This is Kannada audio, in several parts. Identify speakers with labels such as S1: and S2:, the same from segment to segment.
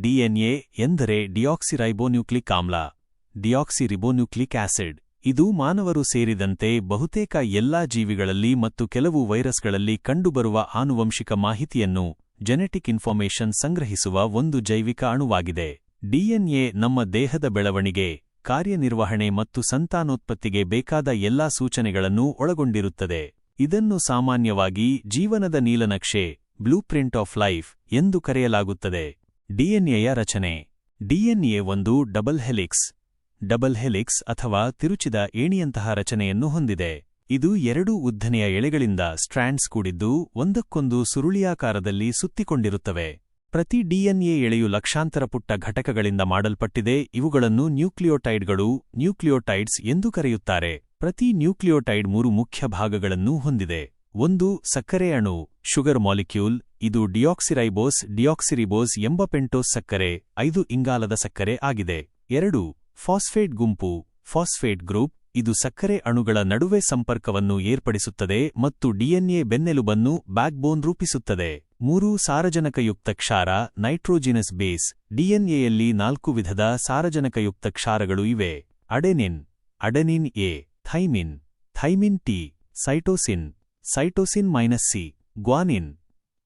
S1: ಡಿಎನ್ಎ ಎಂದರೆ ಡಿಯಾಕ್ಸಿರೈಬೋನ್ಯೂಕ್ಲಿಕ್ ಆಮ್ಲ, ಡಿಯಾಕ್ಸಿರಿಬೋನ್ಯೂಕ್ಲಿಕ್ ಆಸಿಡ್. ಇದು ಮಾನವರು ಸೇರಿದಂತೆ ಬಹುತೇಕ ಎಲ್ಲಾ ಜೀವಿಗಳಲ್ಲಿ ಮತ್ತು ಕೆಲವು ವೈರಸ್ಗಳಲ್ಲಿ ಕಂಡುಬರುವ ಆನುವಂಶಿಕ ಮಾಹಿತಿಯನ್ನು ಜೆನೆಟಿಕ್ ಇನ್ಫಾರ್ಮೇಷನ್ ಸಂಗ್ರಹಿಸುವ ಒಂದು ಜೈವಿಕ ಅಣುವಾಗಿದೆ. ಡಿಎನ್ಎ ನಮ್ಮ ದೇಹದ ಬೆಳವಣಿಗೆ, ಕಾರ್ಯನಿರ್ವಹಣೆ ಮತ್ತು ಸಂತಾನೋತ್ಪತ್ತಿಗೆ ಬೇಕಾದ ಎಲ್ಲಾ ಸೂಚನೆಗಳನ್ನು ಒಳಗೊಂಡಿರುತ್ತದೆ. ಇದನ್ನು ಸಾಮಾನ್ಯವಾಗಿ ಜೀವನದ ನೀಲನಕ್ಷೆ, ಬ್ಲೂಪ್ರಿಂಟ್ ಆಫ್ ಲೈಫ್ ಎಂದು ಕರೆಯಲಾಗುತ್ತದೆ. ಡಿಎನ್ಎಯ ರಚನೆ. ಡಿಎನ್ಎ ಒಂದು ಡಬಲ್ ಹೆಲಿಕ್ಸ್ ಅಥವಾ ತಿರುಚಿದ ಏಣಿಯಂತಹ ರಚನೆಯನ್ನು ಹೊಂದಿದೆ. ಇದು 2 ಉದ್ದನೆಯ ಎಳೆಗಳಿಂದ ಸ್ಟ್ರ್ಯಾಂಡ್ಸ್ ಕೂಡಿದ್ದು ಒಂದಕ್ಕೊಂದು ಸುರುಳಿಯಾಕಾರದಲ್ಲಿ ಸುತ್ತಿಕೊಂಡಿರುತ್ತವೆ. ಪ್ರತಿ ಡಿಎನ್ಎ ಎಳೆಯು ಲಕ್ಷಾಂತರ ಪುಟ್ಟ ಘಟಕಗಳಿಂದ ಮಾಡಲ್ಪಟ್ಟಿದೆ. ಇವುಗಳನ್ನು ನ್ಯೂಕ್ಲಿಯೋಟೈಡ್ಸ್ ಎಂದು ಕರೆಯುತ್ತಾರೆ. ಪ್ರತಿ ನ್ಯೂಕ್ಲಿಯೋಟೈಡ್ 3 ಮುಖ್ಯ ಭಾಗಗಳನ್ನು ಹೊಂದಿದೆ. 1. ಸಕ್ಕರೆ ಅಣು, ಶುಗರ್ ಮಾಲಿಕ್ಯೂಲ್. ಇದು ಡಿಯಾಕ್ಸಿರಿಬೋಸ್ ಎಂಬ ಪೆಂಟೋಸ್ ಸಕ್ಕರೆ, 5 ಇಂಗಾಲದ ಸಕ್ಕರೆ ಆಗಿದೆ. 2. ಫಾಸ್ಫೇಟ್ ಗುಂಪು, ಫಾಸ್ಫೇಟ್ ಗ್ರೂಪ್. ಇದು ಸಕ್ಕರೆ ಅಣುಗಳ ನಡುವೆ ಸಂಪರ್ಕವನ್ನು ಏರ್ಪಡಿಸುತ್ತದೆ ಮತ್ತು ಡಿಎನ್ಎ ಬೆನ್ನೆಲುಬನ್ನು ಬ್ಯಾಕ್ಬೋನ್ ರೂಪಿಸುತ್ತದೆ. 3. ಸಾರಜನಕಯುಕ್ತ ಕ್ಷಾರ, ನೈಟ್ರೋಜಿನಸ್ ಬೇಸ್. ಡಿಎನ್ಎಯಲ್ಲಿ 4 ವಿಧದ ಸಾರಜನಕಯುಕ್ತ ಕ್ಷಾರಗಳು ಇವೆ. Adenine A, thymine T, cytosine -C,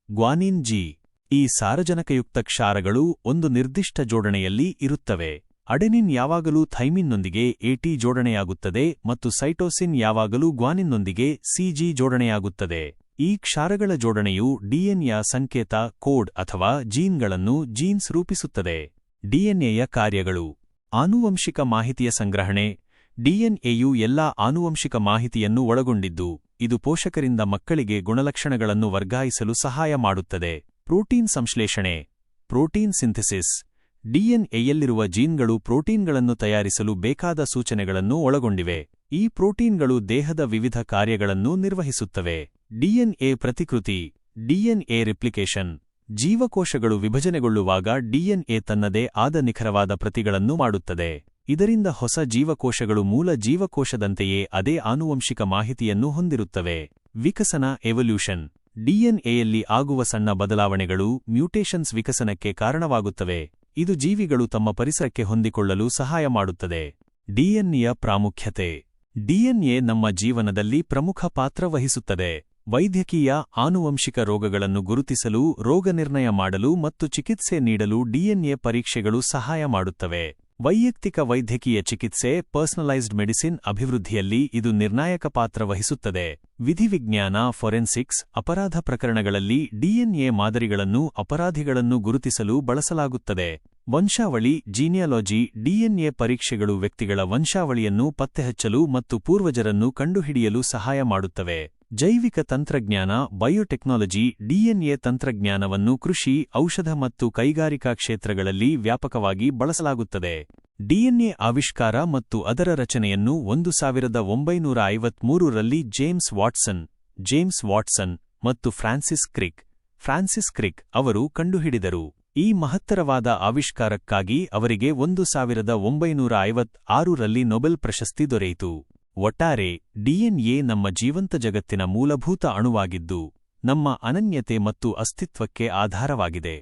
S1: guanine G. ಈ ಸಾರಜನಕಯುಕ್ತ ಕ್ಷಾರಗಳು ಒಂದು ನಿರ್ದಿಷ್ಟ ಜೋಡಣೆಯಲ್ಲಿ ಇರುತ್ತವೆ. ಅಡೆನಿನ್ ಯಾವಾಗಲೂ ಥೈಮಿನ್ನೊಂದಿಗೆ ಎಟಿ ಜೋಡಣೆಯಾಗುತ್ತದೆ ಮತ್ತು ಸೈಟೋಸಿನ್ ಯಾವಾಗಲೂ ಗ್ವಾನಿನ್ನೊಂದಿಗೆ ಸಿಜಿ ಜೋಡಣೆಯಾಗುತ್ತದೆ. ಈ ಕ್ಷಾರಗಳ ಜೋಡಣೆಯು ಡಿಎನ್ಎಯ ಸಂಕೇತ, ಕೋಡ್ ಅಥವಾ ಜೀನ್ಸ್ ರೂಪಿಸುತ್ತದೆ. ಡಿಎನ್ಎಯ ಕಾರ್ಯಗಳು. ಆನುವಂಶಿಕ ಮಾಹಿತಿಯ ಸಂಗ್ರಹಣೆ. ಡಿಎನ್ಎಯು ಎಲ್ಲಾ ಆನುವಂಶಿಕ ಮಾಹಿತಿಯನ್ನು ಒಳಗೊಂಡಿದ್ದು, ಇದು ಪೋಷಕರಿಂದ ಮಕ್ಕಳಿಗೆ ಗುಣಲಕ್ಷಣಗಳನ್ನು ವರ್ಗಾಯಿಸಲು ಸಹಾಯ ಮಾಡುತ್ತದೆ. ಪ್ರೋಟೀನ್ ಸಂಶ್ಲೇಷಣೆ, ಪ್ರೋಟೀನ್ ಸಿಂಥೆಸಿಸ್. ಡಿಎನ್ಎಯಲ್ಲಿರುವ ಜೀನ್ಗಳು ಪ್ರೋಟೀನ್ಗಳನ್ನು ತಯಾರಿಸಲು ಬೇಕಾದ ಸೂಚನೆಗಳನ್ನು ಒಳಗೊಂಡಿವೆ. ಈ ಪ್ರೋಟೀನ್ಗಳು ದೇಹದ ವಿವಿಧ ಕಾರ್ಯಗಳನ್ನು ನಿರ್ವಹಿಸುತ್ತವೆ. ಡಿಎನ್ಎ ಪ್ರತಿಕೃತಿ, ಡಿಎನ್ಎ ರಿಪ್ಲಿಕೇಶನ್. ಜೀವಕೋಶಗಳು ವಿಭಜನೆಗೊಳ್ಳುವಾಗ ಡಿಎನ್ಎ ತನ್ನದೇ ಆದ ನಿಖರವಾದ ಪ್ರತಿಗಳನ್ನು ಮಾಡುತ್ತದೆ. ಇದರಿಂದ ಹೊಸ ಜೀವಕೋಶಗಳು ಮೂಲ ಜೀವಕೋಶದಂತೆಯೇ ಅದೇ ಆನುವಂಶಿಕ ಮಾಹಿತಿಯನ್ನು ಹೊಂದಿರುತ್ತವೆ. ವಿಕಸನ, ಎವಲ್ಯೂಷನ್. ಡಿಎನ್ಎಯಲ್ಲಿ ಆಗುವ ಸಣ್ಣ ಬದಲಾವಣೆಗಳು, ಮ್ಯೂಟೇಷನ್ಸ್ ವಿಕಸನಕ್ಕೆ ಕಾರಣವಾಗುತ್ತವೆ. ಇದು ಜೀವಿಗಳು ತಮ್ಮ ಪರಿಸರಕ್ಕೆ ಹೊಂದಿಕೊಳ್ಳಲು ಸಹಾಯ ಮಾಡುತ್ತದೆ. ಡಿಎನ್ಎಯ ಪ್ರಾಮುಖ್ಯತೆ. ಡಿಎನ್ಎ ನಮ್ಮ ಜೀವನದಲ್ಲಿ ಪ್ರಮುಖ ಪಾತ್ರ ವಹಿಸುತ್ತದೆ. ವೈದ್ಯಕೀಯ, ಆನುವಂಶಿಕ ರೋಗಗಳನ್ನು ಗುರುತಿಸಲು, ರೋಗನಿರ್ಣಯ ಮಾಡಲು ಮತ್ತು ಚಿಕಿತ್ಸೆ ನೀಡಲು ಡಿಎನ್ಎ ಪರೀಕ್ಷೆಗಳು ಸಹಾಯ ಮಾಡುತ್ತವೆ. ವೈಯಕ್ತಿಕ ವೈದ್ಯಕೀಯ ಚಿಕಿತ್ಸೆ, ಪರ್ಸನಲೈಸ್ಡ್ ಮೆಡಿಸಿನ್ ಅಭಿವೃದ್ಧಿಯಲ್ಲಿ ಇದು ನಿರ್ಣಾಯಕ ಪಾತ್ರ ವಹಿಸುತ್ತದೆ. ವಿಧಿವಿಜ್ಞಾನ, ಫೊರೆನ್ಸಿಕ್ಸ್. ಅಪರಾಧ ಪ್ರಕರಣಗಳಲ್ಲಿ ಡಿಎನ್ಎ ಮಾದರಿಗಳನ್ನು ಅಪರಾಧಿಗಳನ್ನು ಗುರುತಿಸಲು ಬಳಸಲಾಗುತ್ತದೆ. ವಂಶಾವಳಿ, ಜೀನಿಯಾಲಜಿ. ಡಿಎನ್ಎ ಪರೀಕ್ಷೆಗಳು ವ್ಯಕ್ತಿಗಳ ವಂಶಾವಳಿಯನ್ನು ಪತ್ತೆಹಚ್ಚಲು ಮತ್ತು ಪೂರ್ವಜರನ್ನು ಕಂಡುಹಿಡಿಯಲು ಸಹಾಯ ಮಾಡುತ್ತವೆ. ಜೈವಿಕ ತಂತ್ರಜ್ಞಾನ, ಬಯೋಟೆಕ್ನಾಲಜಿ. ಡಿಎನ್ಎ ತಂತ್ರಜ್ಞಾನವನ್ನು ಕೃಷಿ, ಔಷಧ ಮತ್ತು ಕೈಗಾರಿಕಾ ಕ್ಷೇತ್ರಗಳಲ್ಲಿ ವ್ಯಾಪಕವಾಗಿ ಬಳಸಲಾಗುತ್ತದೆ. ಡಿಎನ್ಎ ಆವಿಷ್ಕಾರ ಮತ್ತು ಅದರ ರಚನೆಯನ್ನು 1953ರಲ್ಲಿ ಜೇಮ್ಸ್ ವಾಟ್ಸನ್ ಮತ್ತು ಫ್ರಾನ್ಸಿಸ್ ಕ್ರಿಕ್ ಅವರು ಕಂಡುಹಿಡಿದರು. ಈ ಮಹತ್ತರವಾದ ಆವಿಷ್ಕಾರಕ್ಕಾಗಿ ಅವರಿಗೆ 1956ರಲ್ಲಿ ನೊಬೆಲ್ ಪ್ರಶಸ್ತಿ ದೊರೆಯಿತು. ಒಟ್ಟಾರೆ, ಡಿಎನ್ಎ ನಮ್ಮ ಜೀವಂತ ಜಗತ್ತಿನ ಮೂಲಭೂತ ಅಣುವಾಗಿದ್ದು, ನಮ್ಮ ಅನನ್ಯತೆ ಮತ್ತು ಅಸ್ತಿತ್ವಕ್ಕೆ ಆಧಾರವಾಗಿದೆ.